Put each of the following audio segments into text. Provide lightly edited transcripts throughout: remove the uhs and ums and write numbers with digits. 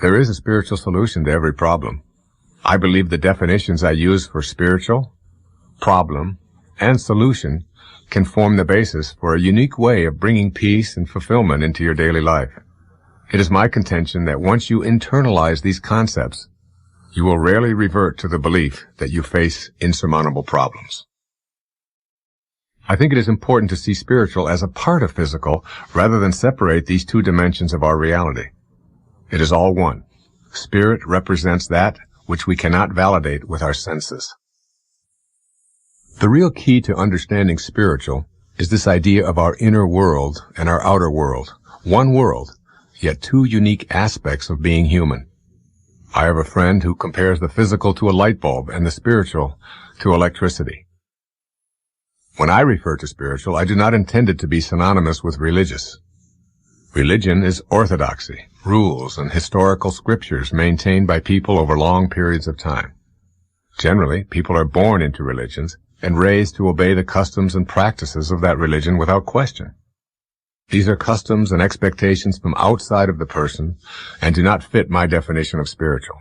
There is a spiritual solution to every problem. I believe the definitions I use for spiritual, problem, and solution can form the basis for a unique way of bringing peace and fulfillment into your daily life. It is my contention that once you internalize these concepts, you will rarely revert to the belief that you face insurmountable problems. I think it is important to see spiritual as a part of physical rather than separate these two dimensions of our reality. It is all one. Spirit represents that which we cannot validate with our senses. The real key to understanding spiritual is this idea of our inner world and our outer world. One world, yet two unique aspects of being human. I have a friend who compares the physical to a light bulb and the spiritual to electricity. When I refer to spiritual, I do not intend it to be synonymous with religious. Religion is orthodoxy, rules, and historical scriptures maintained by people over long periods of time. Generally, people are born into religions and raised to obey the customs and practices of that religion without question. These are customs and expectations from outside of the person and do not fit my definition of spiritual.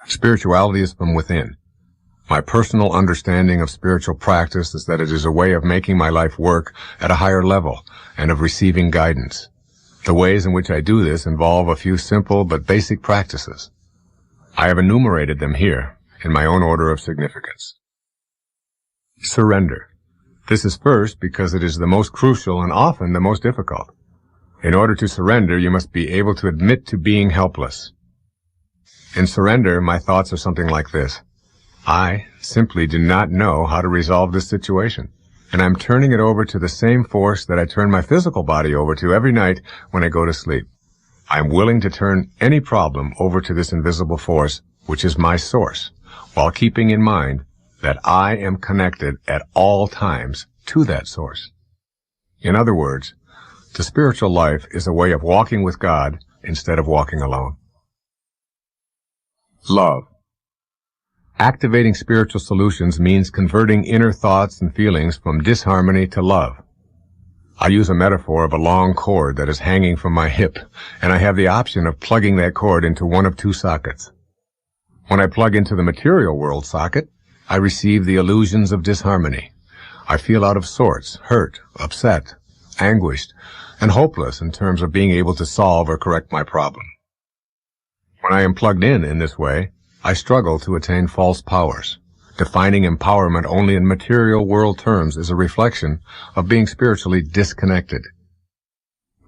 Spirituality is from within. My personal understanding of spiritual practice is that it is a way of making my life work at a higher level and of receiving guidance. The ways in which I do this involve a few simple but basic practices. I have enumerated them here in my own order of significance. Surrender. This is first because it is the most crucial and often the most difficult. In order to surrender, you must be able to admit to being helpless. In surrender, my thoughts are something like this. I simply do not know how to resolve this situation, and I'm turning it over to the same force that I turn my physical body over to every night when I go to sleep. I'm willing to turn any problem over to this invisible force, which is my source, while keeping in mind that I am connected at all times to that source. In other words, the spiritual life is a way of walking with God instead of walking alone. Love. Activating spiritual solutions means converting inner thoughts and feelings from disharmony to love. I use a metaphor of a long cord that is hanging from my hip, and I have the option of plugging that cord into one of two sockets. When I plug into the material world socket, I receive the illusions of disharmony. I feel out of sorts, hurt, upset, anguished, and hopeless in terms of being able to solve or correct my problem. When I am plugged in this way, I struggle to attain false powers. Defining empowerment only in material world terms is a reflection of being spiritually disconnected.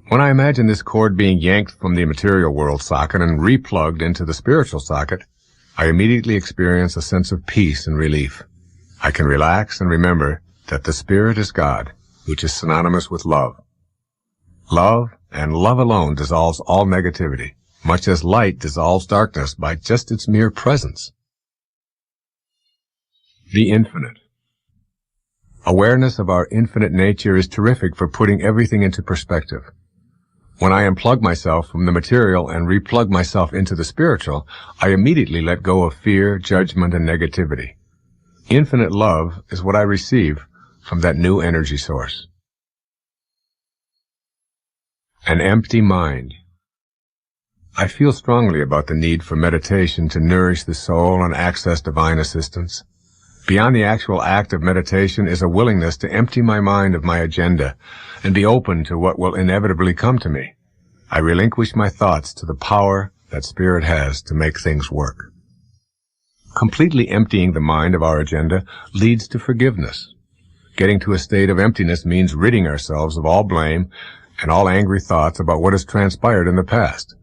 When I imagine this cord being yanked from the material world socket and replugged into the spiritual socket, I immediately experience a sense of peace and relief. I can relax and remember that the Spirit is God, which is synonymous with love. Love, and love alone, dissolves all negativity, much as light dissolves darkness by just its mere presence. The infinite. Awareness of our infinite nature is terrific for putting everything into perspective. When I unplug myself from the material and replug myself into the spiritual, I immediately let go of fear, judgment, and negativity. Infinite love is what I receive from that new energy source. An empty mind. I feel strongly about the need for meditation to nourish the soul and access divine assistance. Beyond the actual act of meditation is a willingness to empty my mind of my agenda and be open to what will inevitably come to me. I relinquish my thoughts to the power that Spirit has to make things work. Completely emptying the mind of our agenda leads to forgiveness. Getting to a state of emptiness means ridding ourselves of all blame and all angry thoughts about what has transpired in the past.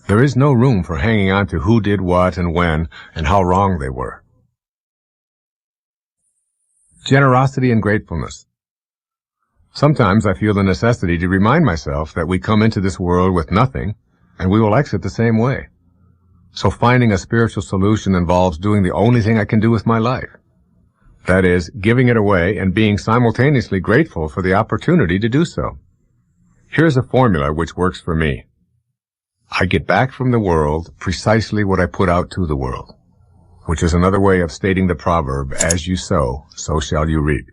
There is no room for hanging on to who did what and when and how wrong they were. Generosity and gratefulness. Sometimes I feel the necessity to remind myself that we come into this world with nothing, and we will exit the same way. So finding a spiritual solution involves doing the only thing I can do with my life. That is, giving it away and being simultaneously grateful for the opportunity to do so. Here's a formula which works for me. I get back from the world precisely what I put out to the world, which is another way of stating the proverb, as you sow, so shall you reap.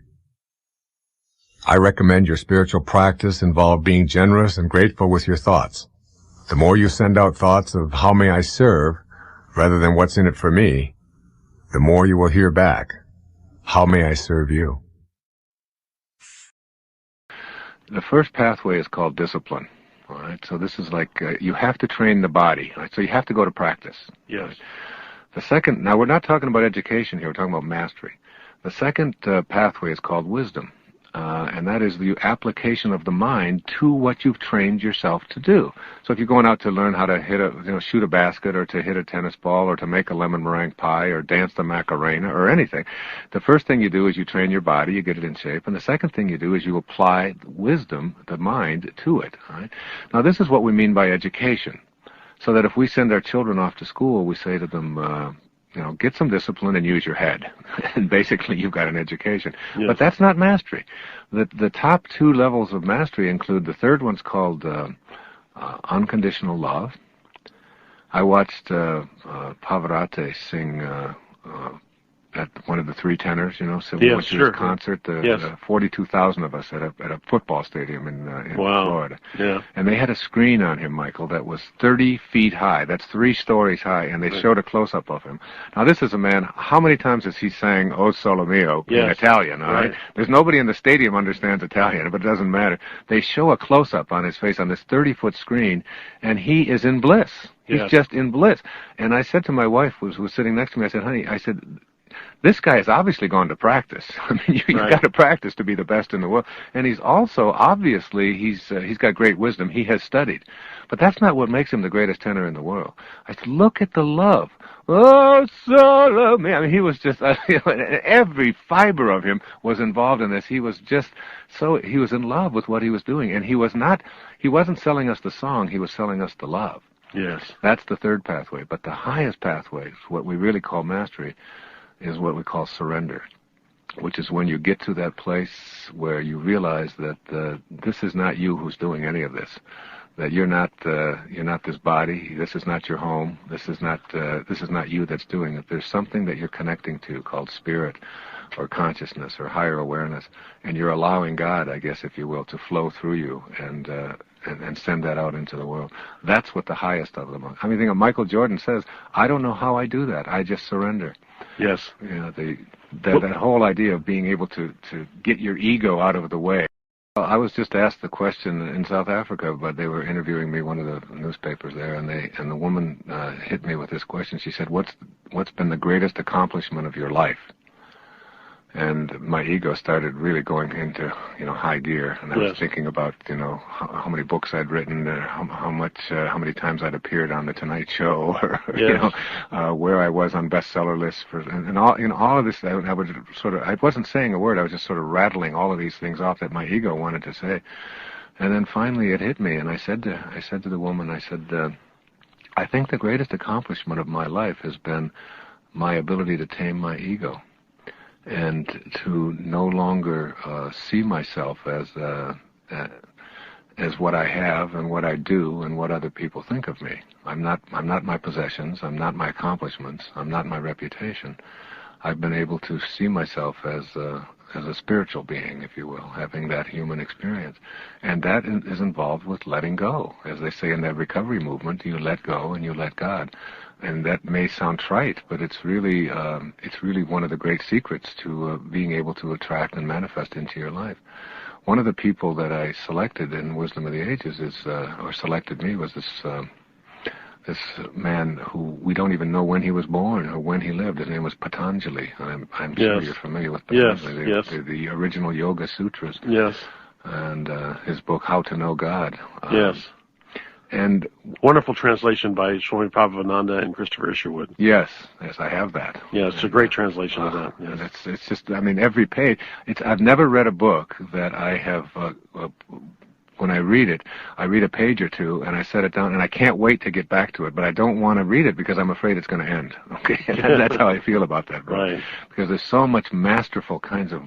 I recommend your spiritual practice involve being generous and grateful with your thoughts. The more you send out thoughts of how may I serve, rather than what's in it for me, the more you will hear back, how may I serve you? The first pathway is called discipline. All right, so this is like you have to train the body. Right? So you have to go to practice. Yes. Right? The second, now we're not talking about education here, we're talking about mastery. The second pathway is called wisdom, and that is the application of the mind to what you've trained yourself to do. So if you're going out to learn how to shoot a basket, or to hit a tennis ball, or to make a lemon meringue pie, or dance the Macarena, or anything, the first thing you do is you train your body, you get it in shape, and the second thing you do is you apply wisdom, the mind, to it. Right? Now this is what we mean by education. So that if we send our children off to school, we say to them, get some discipline and use your head. And basically you've got an education. Yes. But that's not mastery. The top two levels of mastery include, the third one's called unconditional love. I watched Pavarotti sing at one of the three tenors, Civil Witches concert. 42,000 of us at a football stadium in Florida. Yeah. And they had a screen on him, Michael, that was 30 feet high. That's 3 stories high, and they showed a close-up of him. Now, this is a man, how many times has he sang O Sole Mio in Italian, all right? There's nobody in the stadium understands Italian, but it doesn't matter. They show a close-up on his face on this 30-foot screen, and he is in bliss. He's just in bliss. And I said to my wife, who was sitting next to me, I said, honey, this guy has obviously gone to practice. I mean, you've got to practice to be the best in the world. And he's also, obviously, he's got great wisdom. He has studied. But that's not what makes him the greatest tenor in the world. I said, look at the love. Oh, solo me. I mean, he was just, every fiber of him was involved in this. He was he was in love with what he was doing. And he wasn't selling us the song, he was selling us the love. Yes. That's the third pathway. But the highest pathway, what we really call mastery, is what we call surrender, which is when you get to that place where you realize that this is not you who's doing any of this, that you're not this body, this is not your home, this is not you that's doing it. There's something that you're connecting to called spirit, or consciousness, or higher awareness, and you're allowing God, I guess, if you will, to flow through you and send that out into the world. That's what the highest of them are. I mean, Michael Jordan says, I don't know how I do that, I just surrender. Yes. That whole idea of being able to get your ego out of the way. I was just asked the question in South Africa, but they were interviewing me, one of the newspapers there, and the woman hit me with this question. She said, what's been the greatest accomplishment of your life? And my ego started really going into, high gear. And I was thinking about, how many books I'd written, how many times I'd appeared on the Tonight Show, or, where I was on bestseller lists and all of this. I would I wasn't saying a word. I was just sort of rattling all of these things off that my ego wanted to say. And then finally it hit me, and I said to the woman, I think the greatest accomplishment of my life has been my ability to tame my ego, and to no longer see myself as what I have and what I do and what other people think of me. I'm not my possessions. I'm not my accomplishments. I'm not my reputation. I've been able to see myself as a spiritual being, if you will, having that human experience, and that is involved with letting go. As they say in that recovery movement, you let go and you let God. And that may sound trite, but it's really one of the great secrets to being able to attract and manifest into your life. One of the people that I selected in Wisdom of the Ages selected me, was this man who we don't even know when he was born or when he lived. His name was Patanjali. I'm sure you're familiar with Patanjali, the original Yoga Sutras. Yes. And his book, How to Know God. Yes. And wonderful translation by Swami Prabhupada and Christopher Isherwood. Yes, I have that. Yeah, it's a great translation of that. Yes. And it's just, I mean, every page. I've never read a book that I have. When I read it, I read a page or two and I set it down, and I can't wait to get back to it. But I don't want to read it because I'm afraid it's going to end. Okay, and that's how I feel about that book. Right. Because there's so much masterful kinds of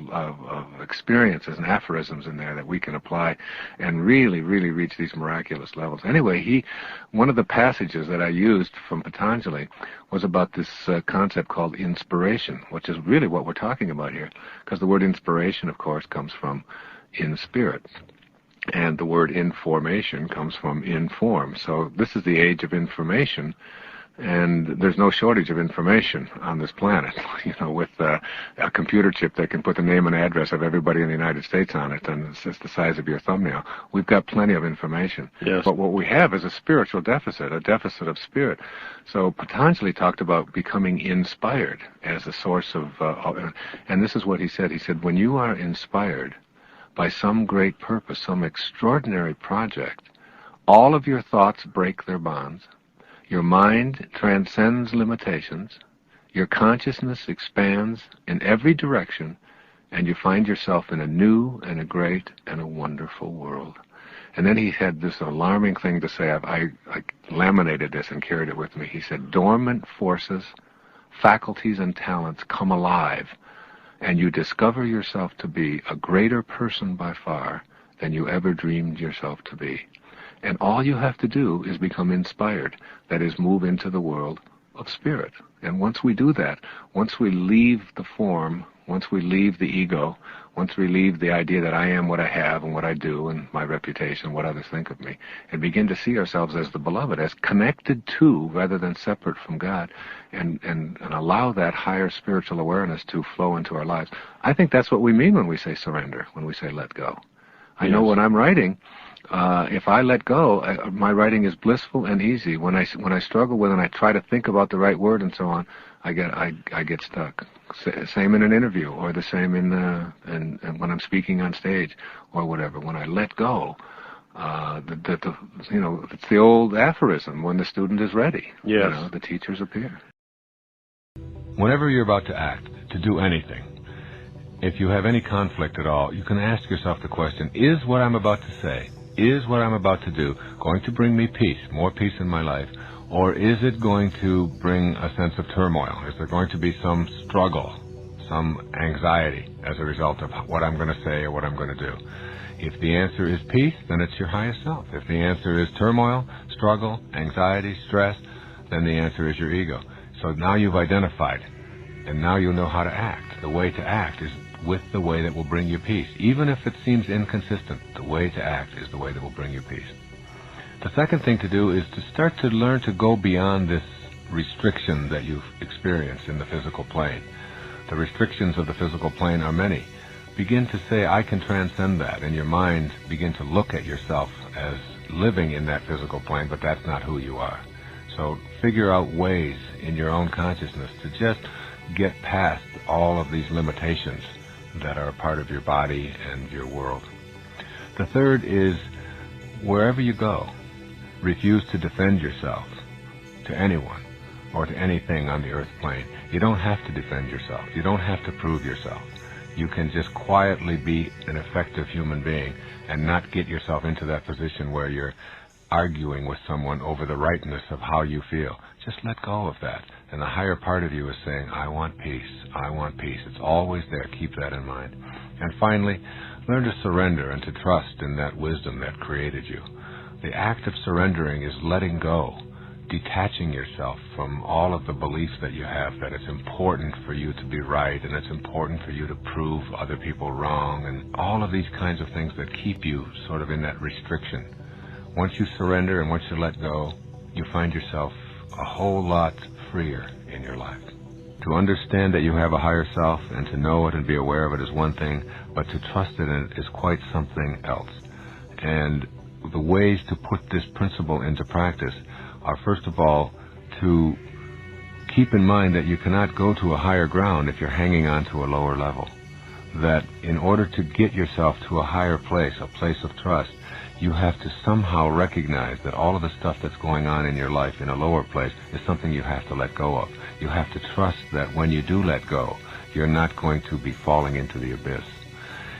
experiences and aphorisms in there that we can apply and really, really reach these miraculous levels. Anyway, one of the passages that I used from Patanjali was about this concept called inspiration, which is really what we're talking about here, because the word inspiration, of course, comes from in spirit. And the word information comes from inform. So this is the age of information, and there's no shortage of information on this planet. With a computer chip that can put the name and address of everybody in the United States on it, and it's just the size of your thumbnail. We've got plenty of information. Yes. But what we have is a spiritual deficit, a deficit of spirit. So Patanjali talked about becoming inspired as a source of, and this is what he said. He said, when you are inspired by some great purpose, some extraordinary project, all of your thoughts break their bonds. Your mind transcends limitations. Your consciousness expands in every direction, and you find yourself in a new and a great and a wonderful world. And then he had this alarming thing to say. I laminated this and carried it with me. He said, dormant forces, faculties, and talents come alive, and you discover yourself to be a greater person by far than you ever dreamed yourself to be. And all you have to do is become inspired, that is, move into the world of spirit. And once we do that, once we leave the form, once we leave the ego, once we leave the idea that I am what I have and what I do and my reputation, what others think of me, and begin to see ourselves as the beloved, as connected to rather than separate from God, and allow that higher spiritual awareness to flow into our lives. I think that's what we mean when we say surrender, when we say let go. I know when I'm writing, if I let go, my writing is blissful and easy. When I struggle with it and I try to think about the right word and so on, I get stuck. Same in an interview, or the same in when I'm speaking on stage, or whatever. When I let go, it's the old aphorism: when the student is ready, yes, the teachers appear. Whenever you're about to act, to do anything, if you have any conflict at all, you can ask yourself the question, is what I'm about to say, is what I'm about to do going to bring me peace, more peace in my life, or is it going to bring a sense of turmoil? Is there going to be some struggle, some anxiety as a result of what I'm going to say or what I'm going to do? If the answer is peace, then it's your highest self. If the answer is turmoil, struggle, anxiety, stress, then the answer is your ego. So now you've identified, and now you know how to act. The way to act is with the way that will bring you peace. Even if it seems inconsistent, the way to act is the way that will bring you peace. The second thing to do is to start to learn to go beyond this restriction that you've experienced in the physical plane. The restrictions of the physical plane are many. Begin to say, I can transcend that. In your mind, begin to look at yourself as living in that physical plane, but that's not who you are. So figure out ways in your own consciousness to just get past all of these limitations that are a part of your body and your world. The third is, wherever you go, refuse to defend yourself to anyone or to anything on the earth plane. You don't have to defend yourself. You don't have to prove yourself. You can just quietly be an effective human being and not get yourself into that position where you're arguing with someone over the rightness of how you feel. Just let go of that. And the higher part of you is saying, I want peace. I want peace. It's always there. Keep that in mind. And finally, learn to surrender and to trust in that wisdom that created you. The act of surrendering is letting go, detaching yourself from all of the beliefs that you have, that it's important for you to be right and it's important for you to prove other people wrong, and all of these kinds of things that keep you sort of in that restriction. Once you surrender and once you let go, you find yourself a whole lot freer in your life. To understand that you have a higher self and to know it and be aware of it is one thing, but to trust in it is quite something else. And the ways to put this principle into practice are, first of all, to keep in mind that you cannot go to a higher ground if you're hanging on to a lower level. That in order to get yourself to a higher place, a place of trust, you have to somehow recognize that all of the stuff that's going on in your life in a lower place is something you have to let go of. You have to trust that when you do let go, you're not going to be falling into the abyss.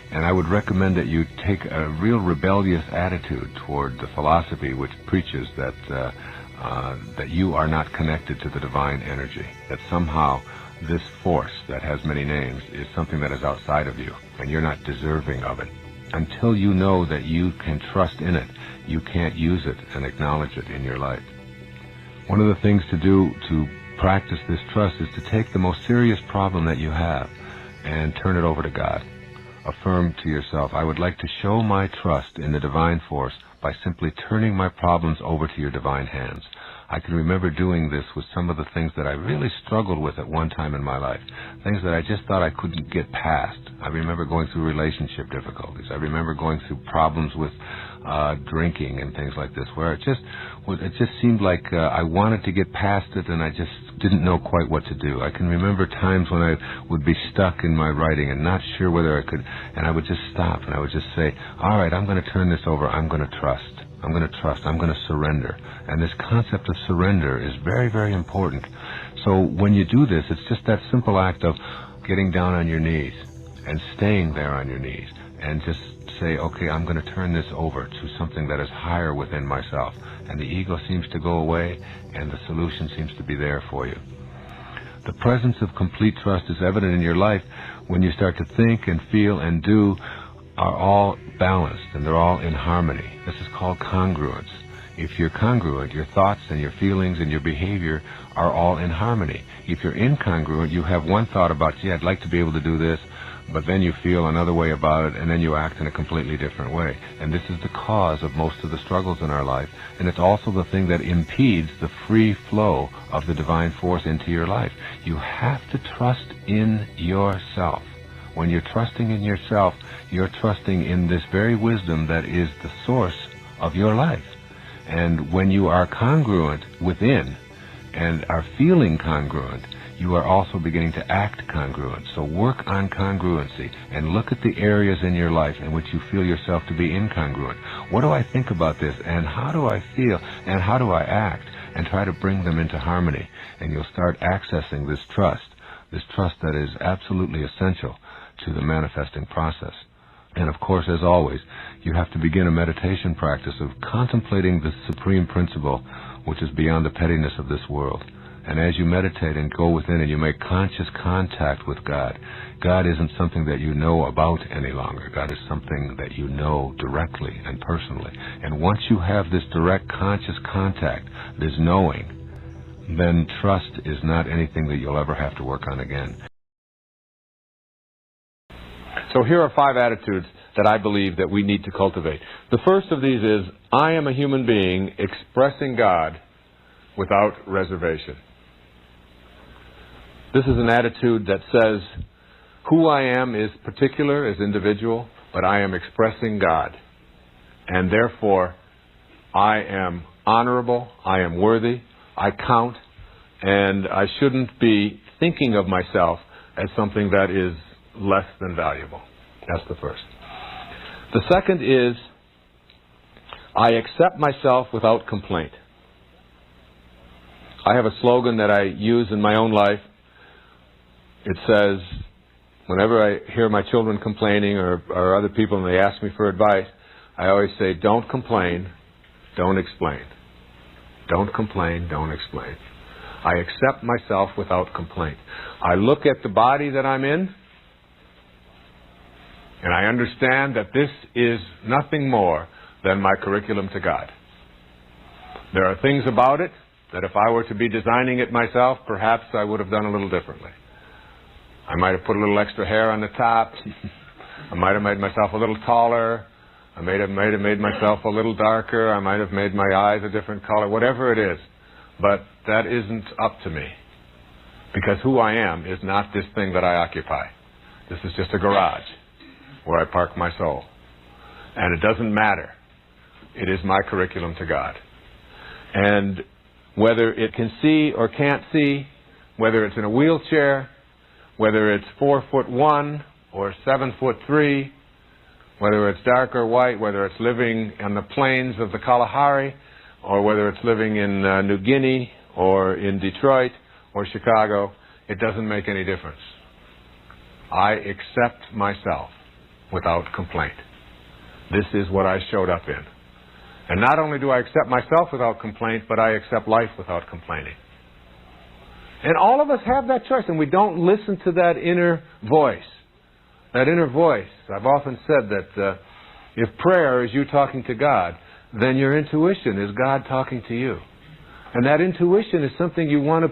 And I would recommend that you take a real rebellious attitude toward the philosophy which preaches that that you are not connected to the divine energy, that somehow this force that has many names is something that is outside of you, and you're not deserving of it. Until you know that you can trust in it, you can't use it and acknowledge it in your life. One of the things to do to practice this trust is to take the most serious problem that you have and turn it over to God. affirm to yourself, I would like to show my trust in the divine force by simply turning my problems over to your divine hands. I can remember doing this with some of the things that I really struggled with at one time in my life, things that I just thought I couldn't get past. I remember going through relationship difficulties. I remember going through problems with drinking and things like this, where it just seemed like I wanted to get past it, and I just didn't know quite what to do. I can remember times when I would be stuck in my writing and not sure whether I could, and I would just stop and I would just say, all right, I'm going to turn this over. I'm going to trust. I'm going to trust. I'm going to surrender. And this concept of surrender is very, very important. So when you do this, it's just that simple act of getting down on your knees and staying there on your knees and just say, okay, I'm going to turn this over to something that is higher within myself. And the ego seems to go away, and the solution seems to be there for you. The presence of complete trust is evident in your life when you start to think and feel and do are all balanced and they're all in harmony. This is called congruence. If you're congruent, your thoughts and your feelings and your behavior are all in harmony. If you're incongruent, you have one thought about, gee, I'd like to be able to do this, but then you feel another way about it, and then you act in a completely different way. And this is the cause of most of the struggles in our life, and it's also the thing that impedes the free flow of the divine force into your life. You have to trust in yourself. When you're trusting in yourself, you're trusting in this very wisdom that is the source of your life. And when you are congruent within and are feeling congruent, you are also beginning to act congruent. So work on congruency and look at the areas in your life in which you feel yourself to be incongruent. What do I think about this, and how do I feel, and how do I act? And try to bring them into harmony. And you'll start accessing this trust that is absolutely essential to the manifesting process. And of course, as always, you have to begin a meditation practice of contemplating the supreme principle which is beyond the pettiness of this world. And as you meditate and go within and you make conscious contact with God, God isn't something that you know about any longer. God is something that you know directly and personally. And once you have this direct conscious contact, this knowing, then trust is not anything that you'll ever have to work on again. So here are 5 attitudes that I believe that we need to cultivate. The first of these is, I am a human being expressing God without reservation. This is an attitude that says, who I am is particular, is individual, but I am expressing God. And therefore, I am honorable, I am worthy, I count, and I shouldn't be thinking of myself as something that is less than valuable. That's the first. The second is, I accept myself without complaint. I have a slogan that I use in my own life. It says, whenever I hear my children complaining or other people and they ask me for advice, I always say, don't complain, don't explain. Don't complain, don't explain. I accept myself without complaint. I look at the body that I'm in, and I understand that this is nothing more than my curriculum to God. There are things about it that if I were to be designing it myself, perhaps I would have done a little differently. I might have put a little extra hair on the top. I might have made myself a little taller. I might have made myself a little darker. I might have made my eyes a different color, whatever it is. But that isn't up to me. Because who I am is not this thing that I occupy. This is just a garage where I park my soul. And it doesn't matter. It is my curriculum to God. And whether it can see or can't see, whether it's in a wheelchair, whether it's 4'1" or 7'3", whether it's dark or white, whether it's living on the plains of the Kalahari, or whether it's living in New Guinea, or in Detroit, or Chicago, it doesn't make any difference. I accept myself without complaint. This is what I showed up in. And not only do I accept myself without complaint, but I accept life without complaining. And all of us have that choice, and we don't listen to that inner voice. That inner voice. I've often said that if prayer is you talking to God, then your intuition is God talking to you. And that intuition is something you want to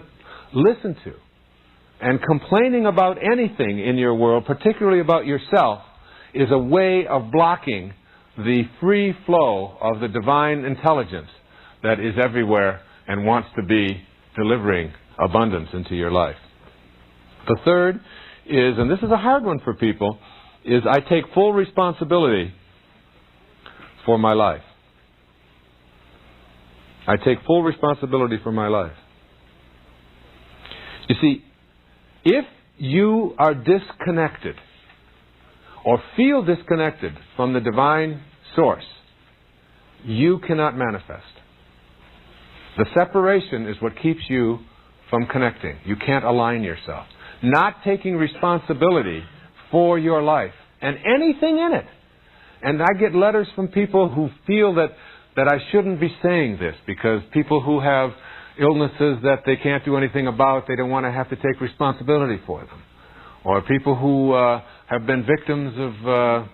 listen to. And complaining about anything in your world, particularly about yourself, is a way of blocking the free flow of the divine intelligence that is everywhere and wants to be delivering abundance into your life. The third is, and this is a hard one for people, is I take full responsibility for my life. I take full responsibility for my life. You see, if you are disconnected or feel disconnected from the divine source, you cannot manifest. The separation is what keeps you from connecting. You can't align yourself. Not taking responsibility for your life and anything in it. And I get letters from people who feel that I shouldn't be saying this, because people who have illnesses that they can't do anything about, they don't want to have to take responsibility for them. Or people who have been victims of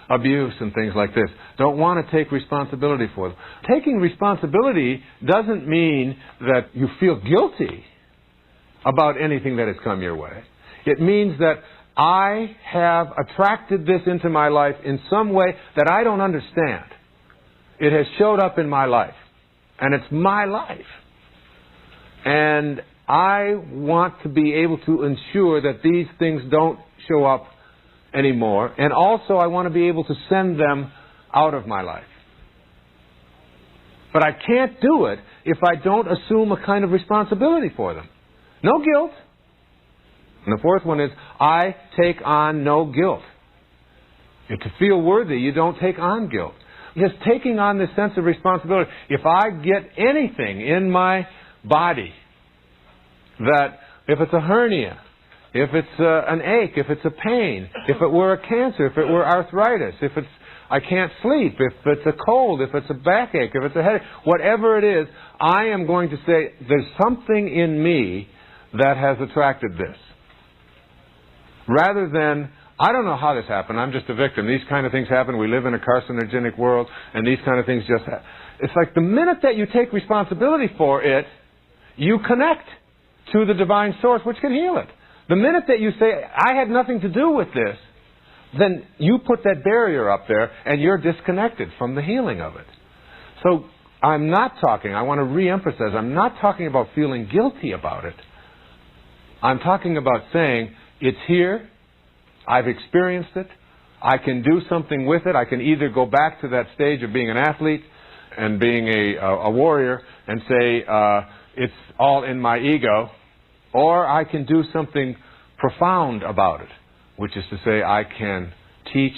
abuse and things like this, don't want to take responsibility for them. Taking responsibility doesn't mean that you feel guilty about anything that has come your way. It means that I have attracted this into my life in some way that I don't understand. It has showed up in my life, and it's my life. And I want to be able to ensure that these things don't show up anymore. And also I want to be able to send them out of my life. But I can't do it if I don't assume a kind of responsibility for them. No guilt. And the fourth one is, I take on no guilt. If to feel worthy, you don't take on guilt. Just taking on this sense of responsibility. If I get anything in my body, that if it's a hernia, if it's an ache, if it's a pain, if it were a cancer, if it were arthritis, if it's I can't sleep, if it's a cold, if it's a backache, if it's a headache, whatever it is, I am going to say, there's something in me that has attracted this. Rather than, I don't know how this happened, I'm just a victim. These kind of things happen. We live in a carcinogenic world, and these kind of things just happen. It's like the minute that you take responsibility for it, you connect to the divine source, which can heal it. The minute that you say, I had nothing to do with this, then you put that barrier up there, and you're disconnected from the healing of it. So I'm not talking, I want to re-emphasize, I'm not talking about feeling guilty about it. I'm talking about saying, it's here, I've experienced it, I can do something with it. I can either go back to that stage of being an athlete and being a warrior and say, it's all in my ego, or I can do something profound about it, which is to say I can teach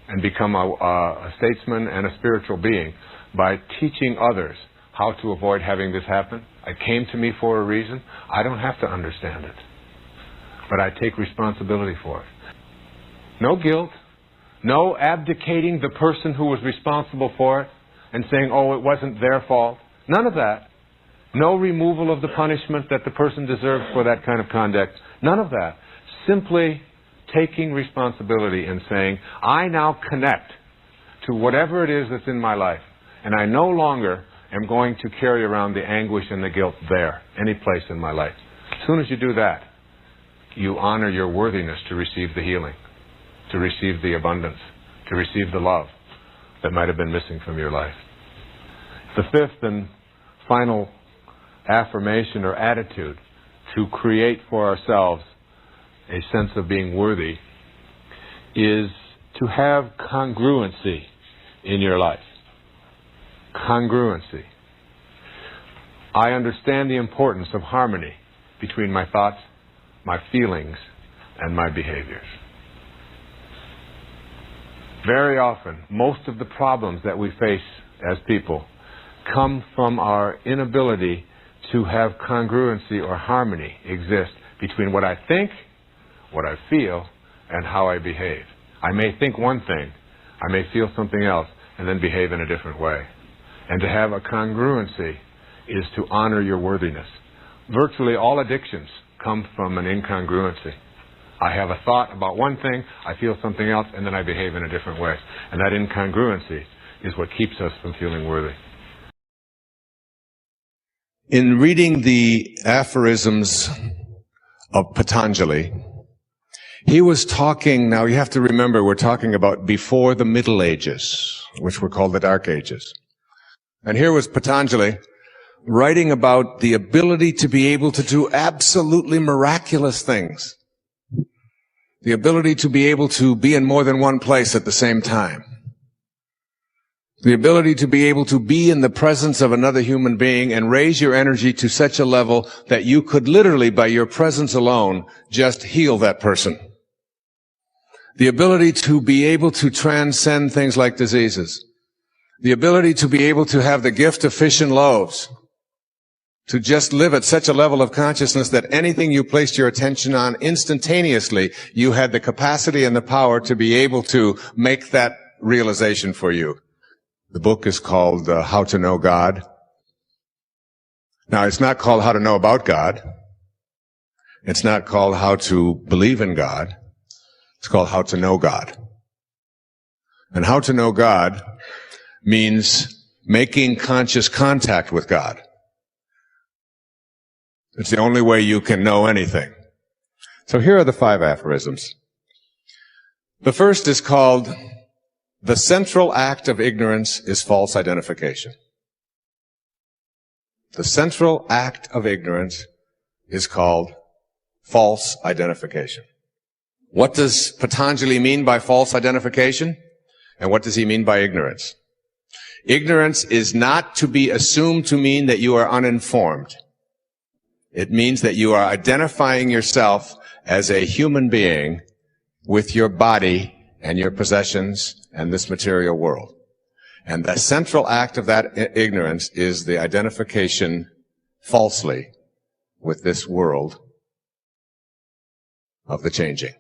and become a statesman and a spiritual being by teaching others how to avoid having this happen. It came to me for a reason. I don't have to understand it, but I take responsibility for it. No guilt, no abdicating the person who was responsible for it and saying, oh, it wasn't their fault. None of that. No removal of the punishment that the person deserves for that kind of conduct. None of that. Simply taking responsibility and saying, I now connect to whatever it is that's in my life, and I no longer am going to carry around the anguish and the guilt there, any place in my life. As soon as you do that, you honor your worthiness to receive the healing, to receive the abundance, to receive the love that might have been missing from your life. The fifth and final affirmation or attitude to create for ourselves a sense of being worthy is to have congruency in your life. Congruency. I understand the importance of harmony between my thoughts, my feelings, and my behaviors. Very often, most of the problems that we face as people come from our inability to have congruency or harmony exist between what I think, what I feel, and how I behave. I may think one thing, I may feel something else, and then behave in a different way. And to have a congruency is to honor your worthiness. Virtually all addictions come from an incongruency. I have a thought about one thing, I feel something else, and then I behave in a different way. And that incongruency is what keeps us from feeling worthy. In reading the Aphorisms of Patanjali, He was talking, now you have to remember, we're talking about before the Middle Ages, which were called the Dark Ages. And here was Patanjali writing about the ability to be able to do absolutely miraculous things. The ability to be able to be in more than one place at the same time. The ability to be able to be in the presence of another human being and raise your energy to such a level that you could literally, by your presence alone, just heal that person. The ability to be able to transcend things like diseases. The ability to be able to have the gift of fish and loaves. To just live at such a level of consciousness that anything you placed your attention on instantaneously, you had the capacity and the power to be able to make that realization for you. The book is called How to Know God. Now, it's not called How to Know About God. It's not called How to Believe in God. It's called How to Know God. And How to Know God means making conscious contact with God. It's the only way you can know anything. So here are the 5 aphorisms. The first is called, the central act of ignorance is false identification. The central act of ignorance is called false identification. What does Patanjali mean by false identification? And what does he mean by ignorance? Ignorance is not to be assumed to mean that you are uninformed. It means that you are identifying yourself as a human being with your body and your possessions and this material world. And the central act of that ignorance is the identification falsely with this world of the changing.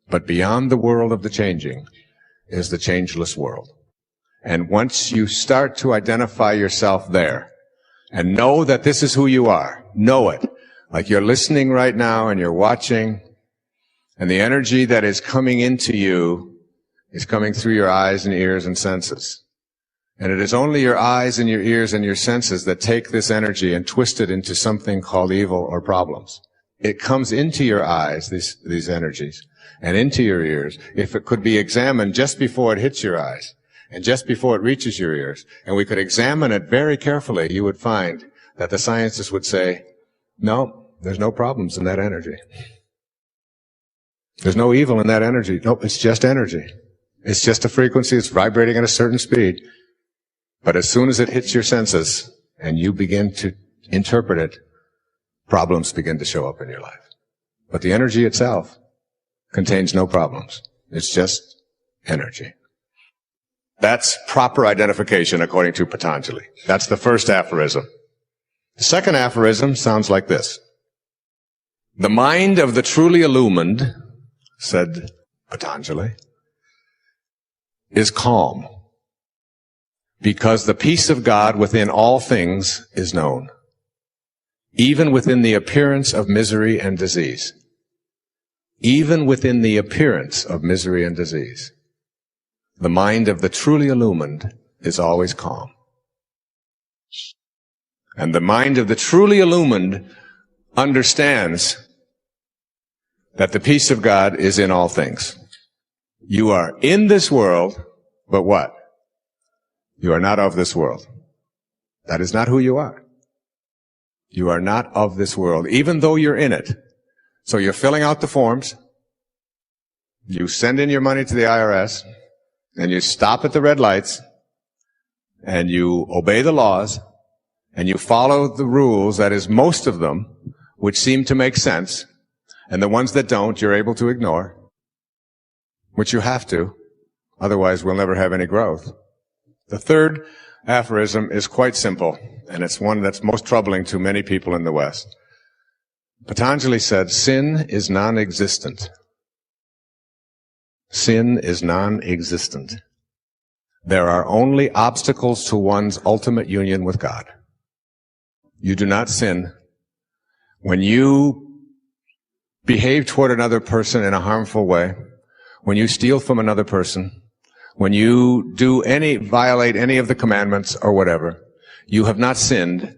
But beyond the world of the changing is the changeless world. And once you start to identify yourself there and know that this is who you are, know it, like you're listening right now and you're watching, and the energy that is coming into you is coming through your eyes and ears and senses. And it is only your eyes and your ears and your senses that take this energy and twist it into something called evil or problems. It comes into your eyes, these energies, and into your ears, if it could be examined just before it hits your eyes, and just before it reaches your ears, and we could examine it very carefully, you would find that the scientists would say, no, there's no problems in that energy. There's no evil in that energy. Nope, it's just energy. It's just a frequency, it's vibrating at a certain speed. But as soon as it hits your senses and you begin to interpret it, problems begin to show up in your life. But the energy itself contains no problems. It's just energy. That's proper identification according to Patanjali. That's the first aphorism. The second aphorism sounds like this. The mind of the truly illumined, said Patanjali, is calm, because the peace of God within all things is known, even within the appearance of misery and disease. Even within the appearance of misery and disease. The mind of the truly illumined is always calm. And the mind of the truly illumined understands that the peace of God is in all things. You are in this world, but what? You are not of this world. That is not who you are. You are not of this world, even though you're in it. So you're filling out the forms, you send in your money to the IRS, and you stop at the red lights, and you obey the laws, and you follow the rules, that is, most of them, which seem to make sense, and the ones that don't, you're able to ignore, which you have to, otherwise we'll never have any growth. The third aphorism is quite simple, and it's one that's most troubling to many people in the West. Patanjali said, sin is non-existent. Sin is non-existent. There are only obstacles to one's ultimate union with God. You do not sin. When you behave toward another person in a harmful way, when you steal from another person, when you violate any of the commandments or whatever, you have not sinned.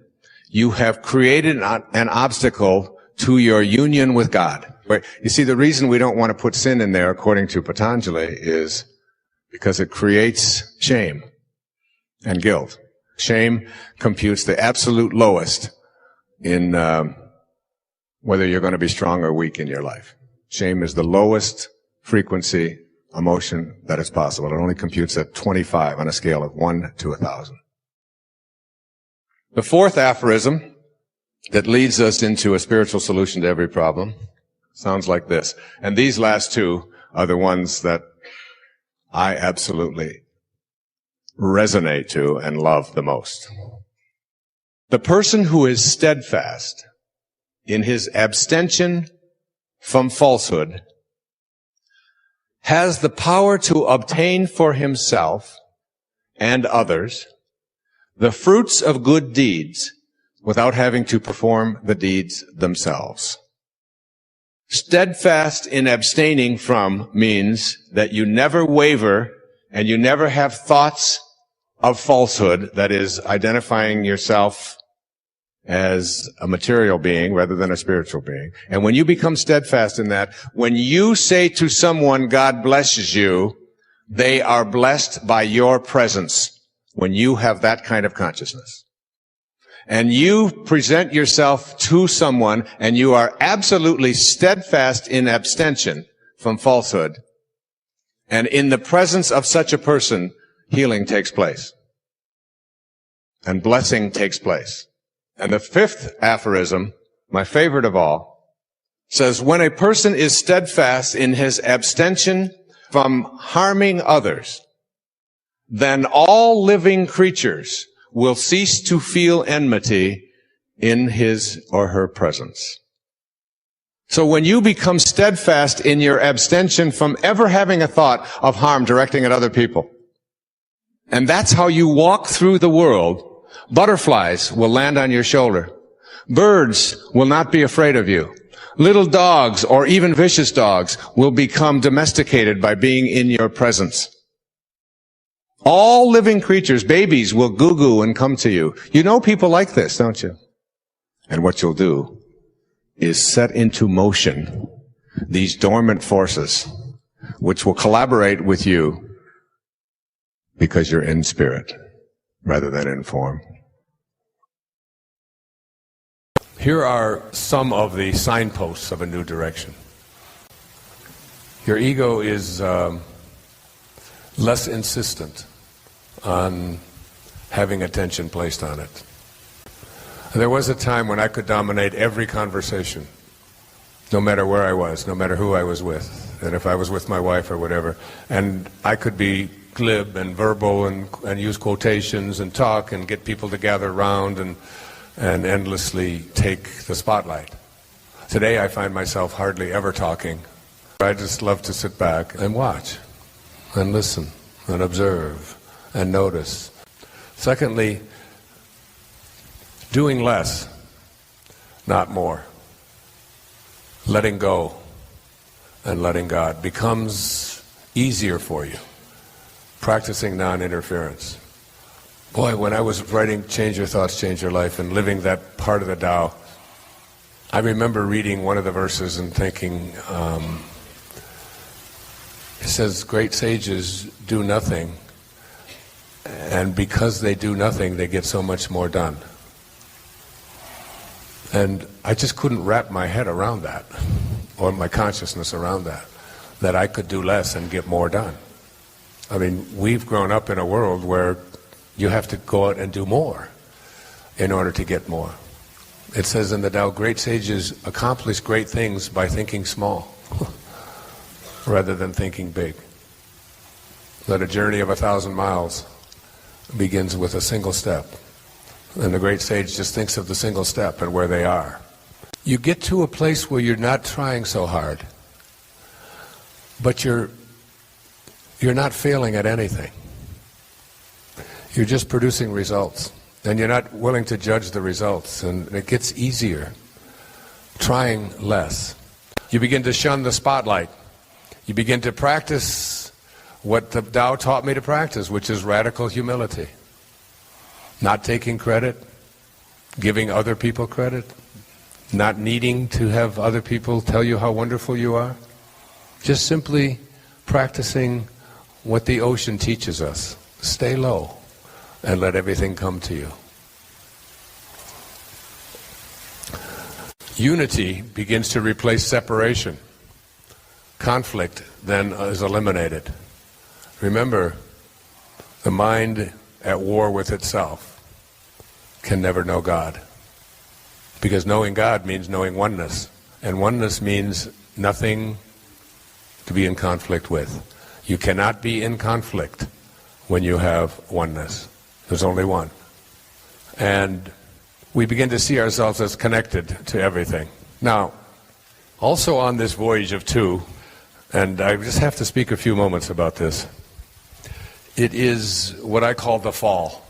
You have created an obstacle to your union with God. Wait, you see, the reason we don't want to put sin in there, according to Patanjali, is because it creates shame and guilt. Shame computes the absolute lowest in whether you're going to be strong or weak in your life. Shame is the lowest frequency emotion that is possible. It only computes at 25 on a scale of 1 to 1,000. The fourth aphorism that leads us into a spiritual solution to every problem sounds like this. And these last two are the ones that I absolutely resonate to and love the most. The person who is steadfast in his abstention from falsehood has the power to obtain for himself and others the fruits of good deeds without having to perform the deeds themselves. Steadfast in abstaining from means that you never waver and you never have thoughts of falsehood, that is, identifying yourself as a material being rather than a spiritual being. And when you become steadfast in that, when you say to someone, God blesses you, they are blessed by your presence when you have that kind of consciousness. And you present yourself to someone and you are absolutely steadfast in abstention from falsehood. And in the presence of such a person, healing takes place. And blessing takes place. And the fifth aphorism, my favorite of all, says, when a person is steadfast in his abstention from harming others, then all living creatures will cease to feel enmity in his or her presence. So when you become steadfast in your abstention from ever having a thought of harm directing at other people, and that's how you walk through the world, butterflies will land on your shoulder. Birds will not be afraid of you. Little dogs, or even vicious dogs, will become domesticated by being in your presence. All living creatures, babies, will goo-goo and come to you. You know people like this, don't you? And what you'll do is set into motion these dormant forces, which will collaborate with you because you're in spirit rather than in form. Here are some of the signposts of a new direction. Your ego is less insistent on having attention placed on it. There was a time when I could dominate every conversation, no matter where I was, no matter who I was with, and if I was with my wife or whatever, and I could be glib and verbal and use quotations and talk and get people to gather around and endlessly take the spotlight. Today I find myself hardly ever talking. I just love to sit back and watch and listen and observe and notice. Secondly, doing less, not more. Letting go and letting God becomes easier for you. Practicing non-interference. Boy, when I was writing Change Your Thoughts, Change Your Life and living that part of the Tao, I remember reading one of the verses and thinking, it says, great sages do nothing, and because they do nothing, they get so much more done. And I just couldn't wrap my head around that, or my consciousness around that I could do less and get more done. I mean, we've grown up in a world where you have to go out and do more in order to get more. It says in the Tao, great sages accomplish great things by thinking small rather than thinking big. That a journey of 1,000 miles begins with a single step. And the great sage just thinks of the single step and where they are. You get to a place where you're not trying so hard, but you're not failing at anything. You're just producing results, and you're not willing to judge the results, and it gets easier. Trying less. You begin to shun the spotlight. You begin to practice what the Tao taught me to practice, which is radical humility. Not taking credit, giving other people credit, not needing to have other people tell you how wonderful you are. Just simply practicing what the ocean teaches us. Stay low and let everything come to you. Unity begins to replace separation. Conflict then is eliminated. Remember, the mind at war with itself can never know God. Because knowing God means knowing oneness. And oneness means nothing to be in conflict with. You cannot be in conflict when you have oneness. There's only one. And we begin to see ourselves as connected to everything. Now, also on this voyage of two, and I just have to speak a few moments about this, it is what I call the fall.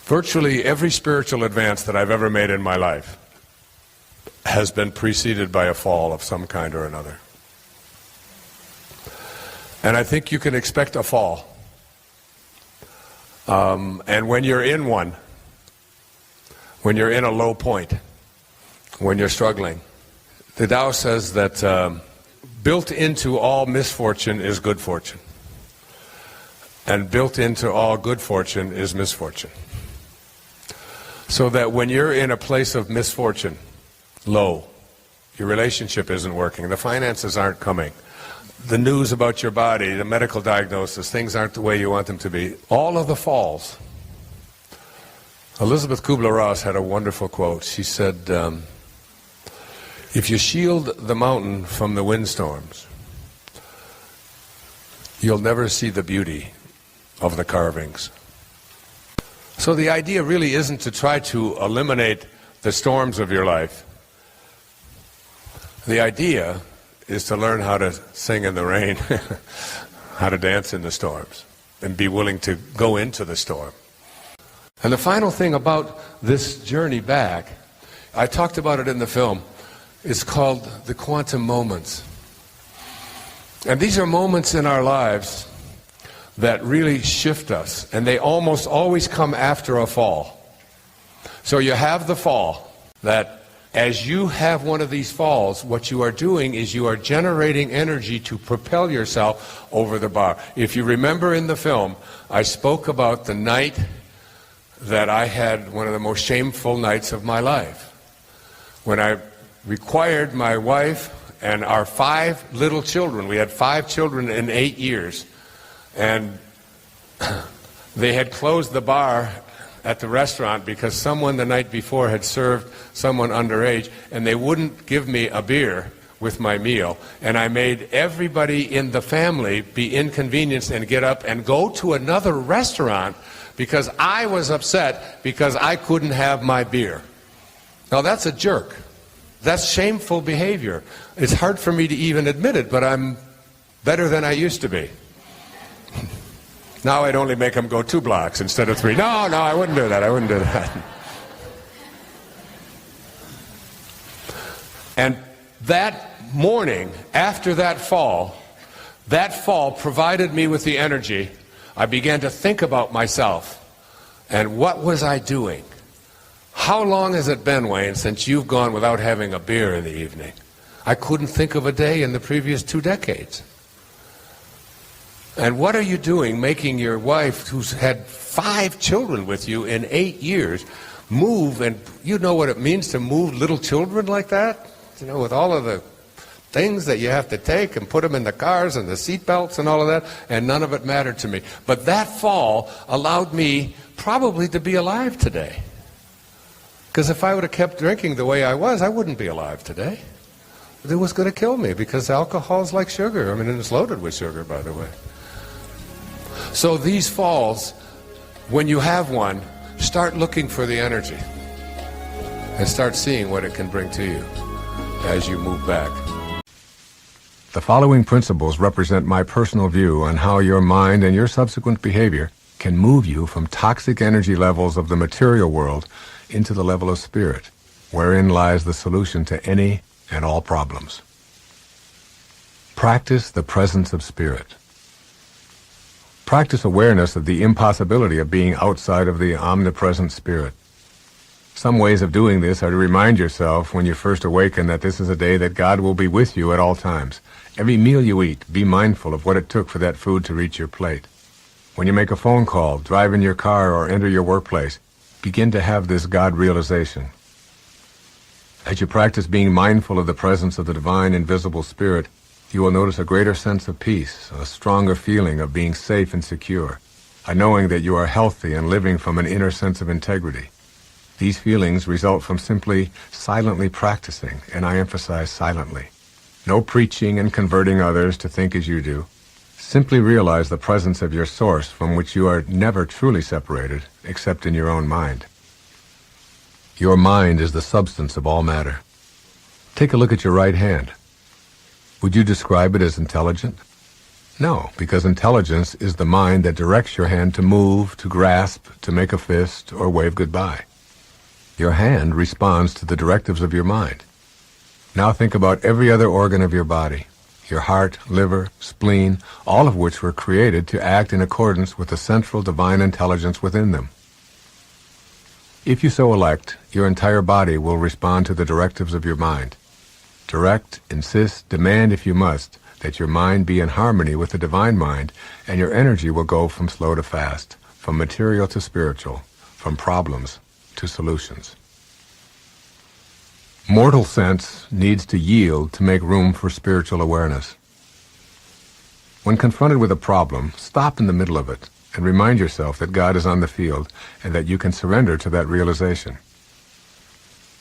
Virtually every spiritual advance that I've ever made in my life has been preceded by a fall of some kind or another. And I think you can expect a fall. And when you're in one, when you're in a low point, when you're struggling, the Tao says that built into all misfortune is good fortune. And built into all good fortune is misfortune. So that when you're in a place of misfortune, low, your relationship isn't working, the finances aren't coming, the news about your body, the medical diagnosis, things aren't the way you want them to be, all of the falls. Elizabeth Kubler-Ross had a wonderful quote. She said, if you shield the mountain from the windstorms, you'll never see the beauty of the carvings. So the idea really isn't to try to eliminate the storms of your life. The idea is to learn how to sing in the rain, how to dance in the storms, and be willing to go into the storm. And the final thing about this journey back, I talked about it in the film, it's called the quantum moments. And these are moments in our lives that really shift us, and they almost always come after a fall. So you have the fall, that as you have one of these falls, what you are doing is you are generating energy to propel yourself over the bar. If you remember in the film, I spoke about the night that I had one of the most shameful nights of my life, when I required my wife and our 5 little children, we had 5 children in 8 years, and they had closed the bar at the restaurant because someone the night before had served someone underage, and they wouldn't give me a beer with my meal. And I made everybody in the family be inconvenienced and get up and go to another restaurant because I was upset because I couldn't have my beer. Now that's a jerk. That's shameful behavior. It's hard for me to even admit it, but I'm better than I used to be. Now I'd only make them go 2 blocks instead of 3. No, I wouldn't do that. I wouldn't do that. And that morning, after that fall provided me with the energy. I began to think about myself. And what was I doing? How long has it been, Wayne, since you've gone without having a beer in the evening? I couldn't think of a day in the previous 2 decades. And what are you doing making your wife, who's had 5 children with you in 8 years, move? And you know what it means to move little children like that? You know, with all of the things that you have to take and put them in the cars and the seat belts and all of that, and none of it mattered to me. But that fall allowed me probably to be alive today. Because if I would have kept drinking the way I was, I wouldn't be alive today. It was going to kill me, because alcohol is like sugar. I mean, it's loaded with sugar, by the way. So these falls, when you have one, start looking for the energy and start seeing what it can bring to you as you move back. The following principles represent my personal view on how your mind and your subsequent behavior can move you from toxic energy levels of the material world into the level of spirit, wherein lies the solution to any and all problems. Practice the presence of spirit. Practice awareness of the impossibility of being outside of the omnipresent spirit. Some ways of doing this are to remind yourself when you first awaken that this is a day that God will be with you at all times. Every meal you eat, be mindful of what it took for that food to reach your plate. When you make a phone call, drive in your car, or enter your workplace, begin to have this God realization. As you practice being mindful of the presence of the divine invisible spirit, you will notice a greater sense of peace, a stronger feeling of being safe and secure, a knowing that you are healthy and living from an inner sense of integrity. These feelings result from simply silently practicing, and I emphasize silently. No preaching and converting others to think as you do. Simply realize the presence of your source from which you are never truly separated, except in your own mind. Your mind is the substance of all matter. Take a look at your right hand. Would you describe it as intelligent? No, because intelligence is the mind that directs your hand to move, to grasp, to make a fist, or wave goodbye. Your hand responds to the directives of your mind. Now think about every other organ of your body, your heart, liver, spleen, all of which were created to act in accordance with the central divine intelligence within them. If you so elect, your entire body will respond to the directives of your mind. Direct, insist, demand if you must, that your mind be in harmony with the divine mind, and your energy will go from slow to fast, from material to spiritual, from problems to solutions. Mortal sense needs to yield to make room for spiritual awareness. When confronted with a problem, stop in the middle of it and remind yourself that God is on the field and that you can surrender to that realization.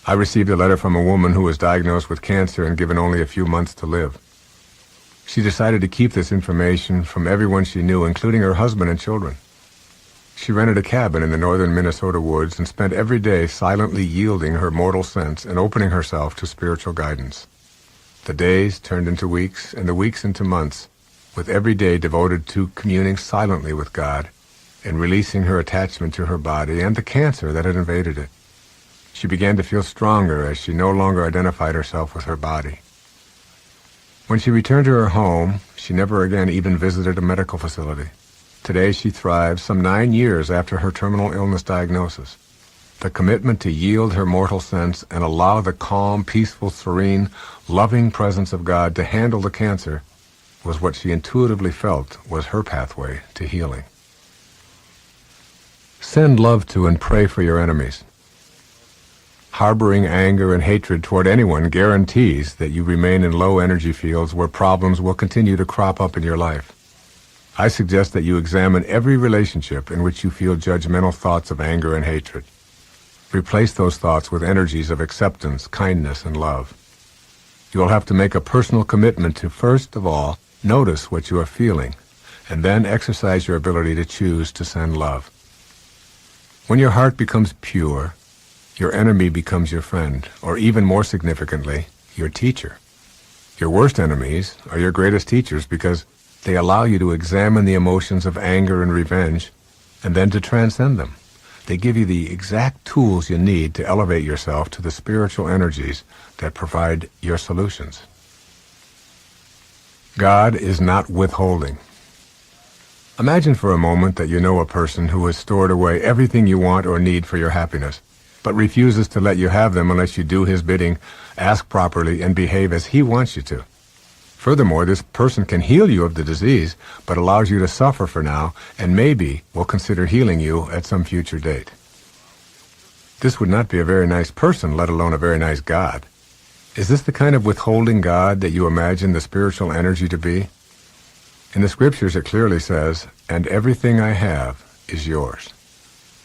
I received a letter from a woman who was diagnosed with cancer and given only a few months to live. She decided to keep this information from everyone she knew, including her husband and children. She rented a cabin in the northern Minnesota woods and spent every day silently yielding her mortal sense and opening herself to spiritual guidance. The days turned into weeks and the weeks into months, with every day devoted to communing silently with God and releasing her attachment to her body and the cancer that had invaded it. She began to feel stronger as she no longer identified herself with her body. When she returned to her home, she never again even visited a medical facility. Today she thrives some 9 years after her terminal illness diagnosis. The commitment to yield her mortal sense and allow the calm, peaceful, serene, loving presence of God to handle the cancer was what she intuitively felt was her pathway to healing. Send love to and pray for your enemies. Harboring anger and hatred toward anyone guarantees that you remain in low energy fields where problems will continue to crop up in your life. I suggest that you examine every relationship in which you feel judgmental thoughts of anger and hatred. Replace those thoughts with energies of acceptance, kindness, and love. You will have to make a personal commitment to, first of all, notice what you are feeling, and then exercise your ability to choose to send love. When your heart becomes pure, your enemy becomes your friend, or even more significantly, your teacher. Your worst enemies are your greatest teachers because they allow you to examine the emotions of anger and revenge, and then to transcend them. They give you the exact tools you need to elevate yourself to the spiritual energies that provide your solutions. God is not withholding. Imagine for a moment that you know a person who has stored away everything you want or need for your happiness, but refuses to let you have them unless you do his bidding, ask properly, and behave as he wants you to. Furthermore, this person can heal you of the disease, but allows you to suffer for now, and maybe will consider healing you at some future date. This would not be a very nice person, let alone a very nice God. Is this the kind of withholding God that you imagine the spiritual energy to be? In the scriptures it clearly says, "And everything I have is yours."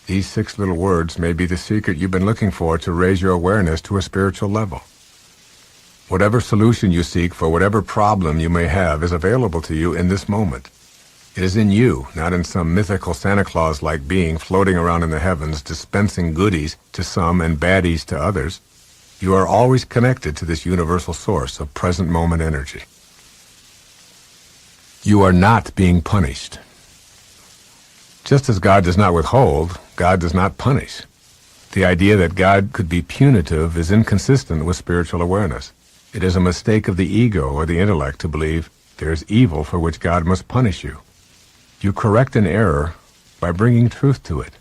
These 6 little words may be the secret you've been looking for to raise your awareness to a spiritual level. Whatever solution you seek for whatever problem you may have is available to you in this moment. It is in you, not in some mythical Santa Claus-like being floating around in the heavens, dispensing goodies to some and baddies to others. You are always connected to this universal source of present moment energy. You are not being punished. Just as God does not withhold, God does not punish. The idea that God could be punitive is inconsistent with spiritual awareness. It is a mistake of the ego or the intellect to believe there is evil for which God must punish you. You correct an error by bringing truth to it.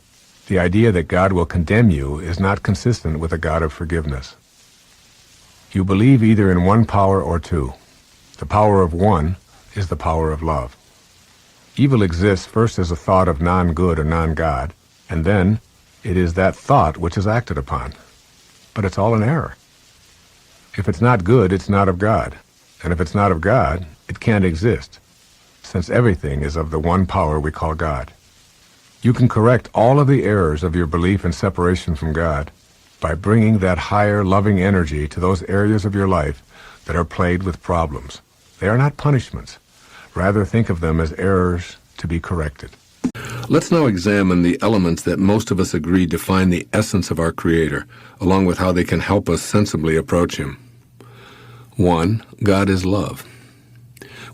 The idea that God will condemn you is not consistent with a God of forgiveness. You believe either in one power or two. The power of one is the power of love. Evil exists first as a thought of non-good or non-God, and then it is that thought which is acted upon. But it's all an error. If it's not good, it's not of God. And if it's not of God, it can't exist, since everything is of the one power we call God. You can correct all of the errors of your belief in separation from God by bringing that higher, loving energy to those areas of your life that are plagued with problems. They are not punishments. Rather, think of them as errors to be corrected. Let's now examine the elements that most of us agree define the essence of our Creator, along with how they can help us sensibly approach Him. 1. God is love.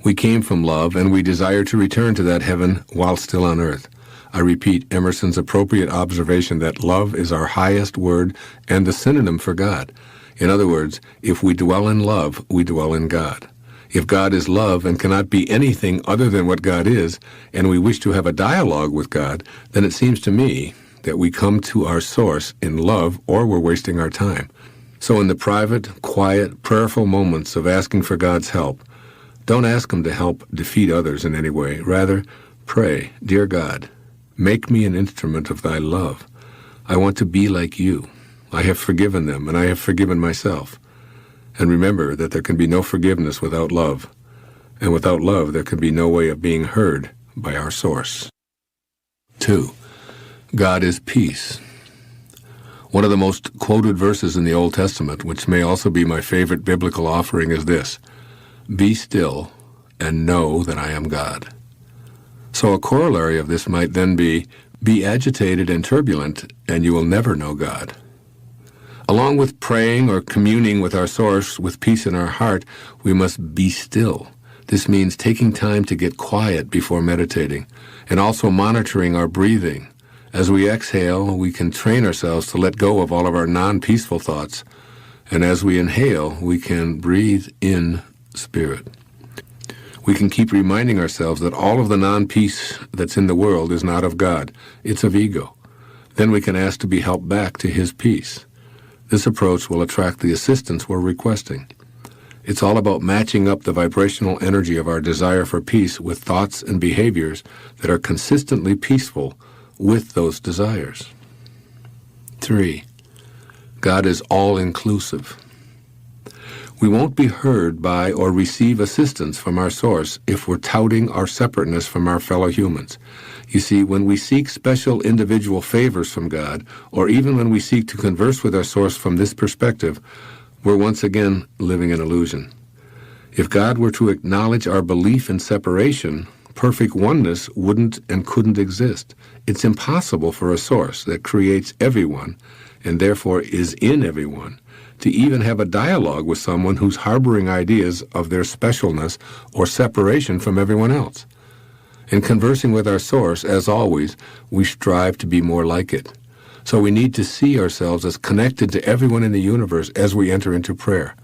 We came from love, and we desire to return to that heaven while still on earth. I repeat Emerson's appropriate observation that love is our highest word and the synonym for God. In other words, if we dwell in love, we dwell in God. If God is love and cannot be anything other than what God is, and we wish to have a dialogue with God, then it seems to me that we come to our source in love or we're wasting our time. So in the private, quiet, prayerful moments of asking for God's help, don't ask Him to help defeat others in any way. Rather, pray, Dear God, make me an instrument of Thy love. I want to be like You. I have forgiven them, and I have forgiven myself. And remember that there can be no forgiveness without love. And without love, there can be no way of being heard by our source. 2. God is peace. One of the most quoted verses in the Old Testament, which may also be my favorite biblical offering, is this: Be still and know that I am God. So a corollary of this might then be agitated and turbulent, and you will never know God. Along with praying or communing with our source with peace in our heart, we must be still. This means taking time to get quiet before meditating, and also monitoring our breathing. As we exhale, we can train ourselves to let go of all of our non-peaceful thoughts. And as we inhale, we can breathe in spirit. We can keep reminding ourselves that all of the non-peace that's in the world is not of God. It's of ego. Then we can ask to be helped back to His peace. This approach will attract the assistance we're requesting. It's all about matching up the vibrational energy of our desire for peace with thoughts and behaviors that are consistently peaceful with those desires. 3. God is all-inclusive. We won't be heard by or receive assistance from our source if we're touting our separateness from our fellow humans. You see, when we seek special individual favors from God, or even when we seek to converse with our source from this perspective, we're once again living an illusion. If God were to acknowledge our belief in separation, perfect oneness wouldn't and couldn't exist. It's impossible for a source that creates everyone, and therefore is in everyone, to even have a dialogue with someone who's harboring ideas of their specialness or separation from everyone else. In conversing with our source, as always, we strive to be more like it. So we need to see ourselves as connected to everyone in the universe as we enter into prayer.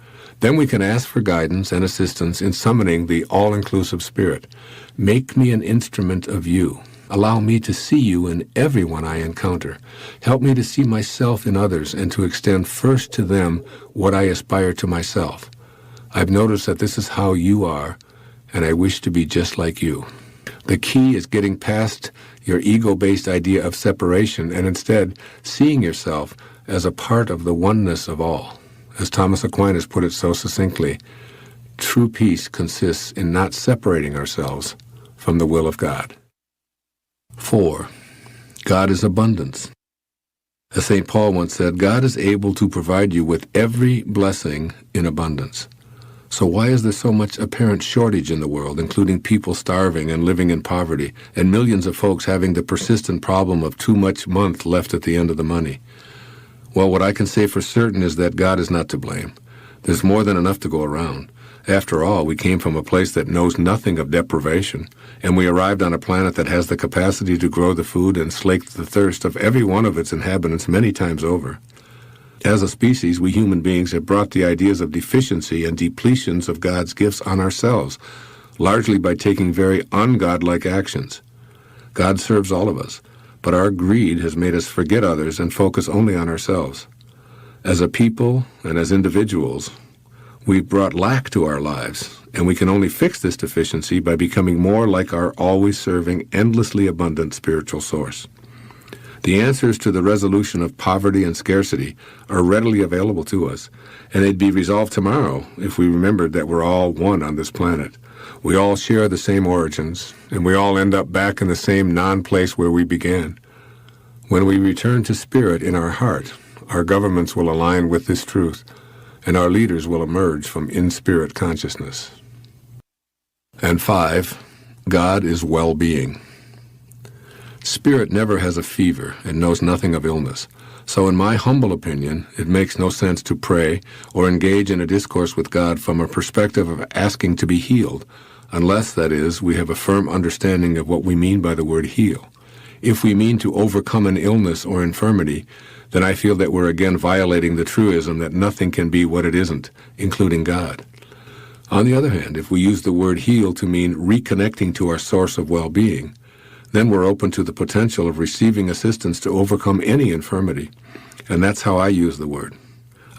Then we can ask for guidance and assistance in summoning the all-inclusive Spirit. Make me an instrument of You. Allow me to see You in everyone I encounter. Help me to see myself in others and to extend first to them what I aspire to myself. I've noticed that this is how You are, and I wish to be just like You. The key is getting past your ego-based idea of separation and instead seeing yourself as a part of the oneness of all. As Thomas Aquinas put it so succinctly, true peace consists in not separating ourselves from the will of God. 4. God is abundance. As St. Paul once said, God is able to provide you with every blessing in abundance. So why is there so much apparent shortage in the world, including people starving and living in poverty, and millions of folks having the persistent problem of too much month left at the end of the money? Well, what I can say for certain is that God is not to blame. There's more than enough to go around. After all, we came from a place that knows nothing of deprivation, and we arrived on a planet that has the capacity to grow the food and slake the thirst of every one of its inhabitants many times over. As a species, we human beings have brought the ideas of deficiency and depletions of God's gifts on ourselves, largely by taking very ungodlike actions. God serves all of us, but our greed has made us forget others and focus only on ourselves. As a people and as individuals, we've brought lack to our lives, and we can only fix this deficiency by becoming more like our always serving, endlessly abundant spiritual source. The answers to the resolution of poverty and scarcity are readily available to us, and they'd be resolved tomorrow if we remembered that we're all one on this planet. We all share the same origins, and we all end up back in the same non-place where we began. When we return to spirit in our heart, our governments will align with this truth, and our leaders will emerge from in-spirit consciousness. And 5, God is well-being. Spirit never has a fever and knows nothing of illness. So in my humble opinion, it makes no sense to pray or engage in a discourse with God from a perspective of asking to be healed, unless, that is, we have a firm understanding of what we mean by the word heal. If we mean to overcome an illness or infirmity, then I feel that we're again violating the truism that nothing can be what it isn't, including God. On the other hand, if we use the word heal to mean reconnecting to our source of well-being, then we're open to the potential of receiving assistance to overcome any infirmity. And that's how I use the word.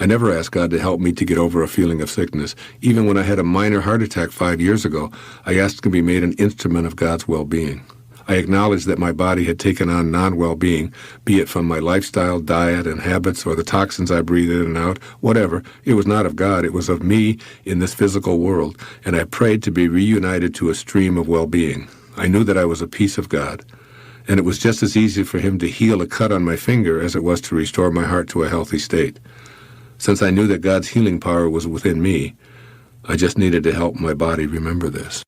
I never asked God to help me to get over a feeling of sickness. Even when I had a minor heart attack 5 years ago, I asked to be made an instrument of God's well-being. I acknowledged that my body had taken on non-well-being, be it from my lifestyle, diet, and habits, or the toxins I breathe in and out, whatever. It was not of God, it was of me in this physical world, and I prayed to be reunited to a stream of well-being. I knew that I was a piece of God, and it was just as easy for him to heal a cut on my finger as it was to restore my heart to a healthy state. Since I knew that God's healing power was within me, I just needed to help my body remember this.